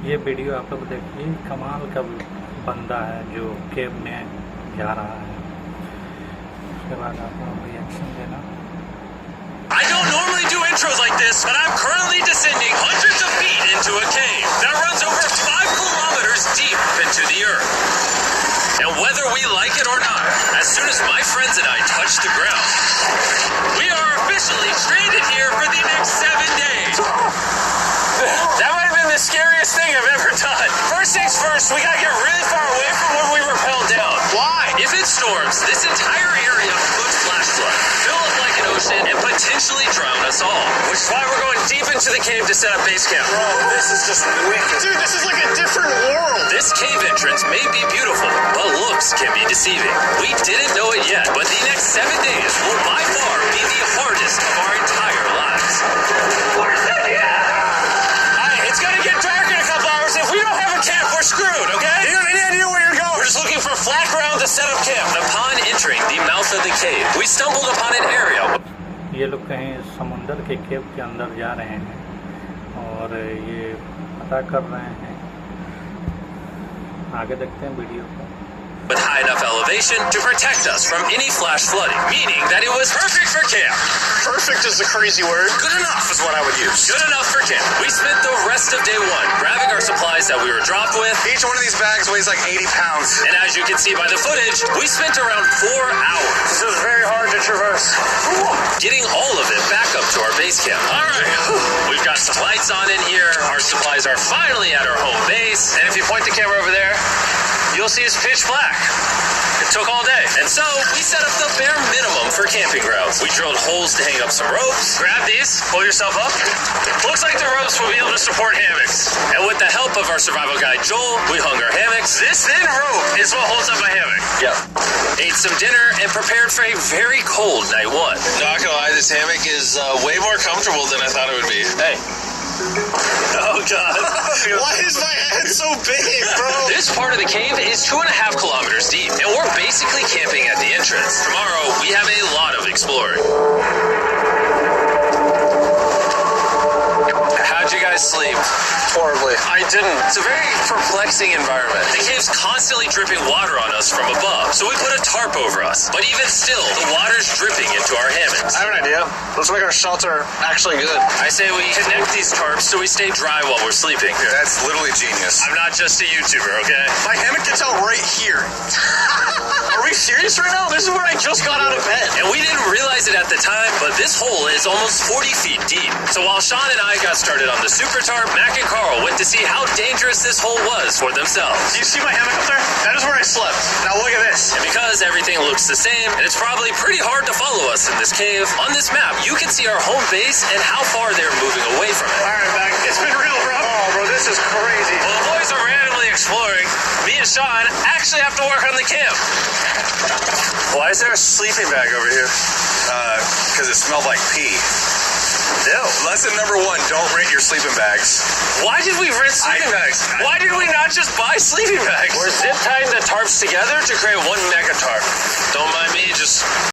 ये वीडियो आप लोग देखिए, कमाल का बंदा है जो केव में जा रहा है। उसके बाद आप लोग रिएक्शन देना। I don't normally do intros like this, but I'm currently descending hundreds of feet into a cave that runs over 5 kilometers deep into the earth. And whether we like it or not, as soon as my friends and I touch the ground, we are officially stranded here for the next 7 days. That might have been the scariest thing I've ever done. First things first, we gotta get really far away from where we rappelled down. Why? If it storms, this entire area could flash flood, fill up like an ocean, and potentially drown us all. Which is why we're going deep into the cave to set up base camp. Bro, this is just wicked. Dude, this is like a different world. This cave entrance may be beautiful, but looks can be deceiving. We didn't know it yet, but the next 7 days will by far be the hardest of our entire lives. It's gonna get dark in a couple hours. If we don't have a camp, we're screwed, okay? You have any idea where you're going? We're just looking for flat ground to set up camp. Upon entering the mouth of the cave, we stumbled upon an area. ये लोग कहीं समुंदर के केव के अंदर जा रहे हैं और ये पता कर रहे हैं। आगे देखते हैं वीडियो को। With high enough elevation to protect us from any flash flooding, meaning that it was perfect for camp. Perfect is the crazy word. Good enough is what I would use. Good enough for camp. We spent the rest of day 1 grabbing our supplies that we were dropped with. Each one of these bags weighs like 80 pounds. And as you can see by the footage, we spent around 4 hours. This is very hard to traverse. Getting all of it back up to our base camp. Alright, we've got some lights on in here. Our supplies are finally at our home base. And if you point the camera over there, you'll see it's pitch black. It took all day. And so we set up the bare minimum for camping grounds. We drilled holes to hang up some ropes. Grab these, pull yourself up. Looks like the ropes will be able to support hammocks. And with the help of our survival guide Joel, we hung our hammocks. This thin rope is what holds up my hammock. Yep. Ate some dinner and prepared for a very cold night 1. Not gonna lie, this hammock is way more comfortable than I thought it would be. Hey. Oh God. Why is my head so big, bro? This part of the cave is 2.5 kilometers deep, and we're basically camping at the entrance. Tomorrow, we have a lot of exploring. How'd you guys sleep? Horribly. I didn't. It's a very perplexing environment. The cave's constantly dripping water on us from above, so we put a tarp over us. But even still, the water's dripping into our hammocks. I have an idea. Let's make our shelter actually good. I say we connect these tarps so we stay dry while we're sleeping. That's literally genius. I'm not just a YouTuber, okay? My hammock gets out right here. Are we serious right now? This is where I just got out of bed. And we didn't realize it at the time, but this hole is almost 40 feet deep. So while Sean and I got started on the super tarp, Mac and Carl went to see how dangerous this hole was for themselves. Do you see my hammock up there? That is where I slept. Now look at this. And because everything looks the same, and it's probably pretty hard to follow us in this cave, on this map you can see our home base and how far they're moving away from it. Alright, Mac. It's been real, bro. Oh, bro, this is crazy. While the boys are randomly exploring, me and Sean actually have to work on the camp. Why is there a sleeping bag over here? Because it smelled like pee. No. Lesson number 1, don't rent your sleeping bags. Why did we rent sleeping bags? Why did we not just buy sleeping bags? We're zip tying the tarps together to create one mega tarp. Don't mind me, just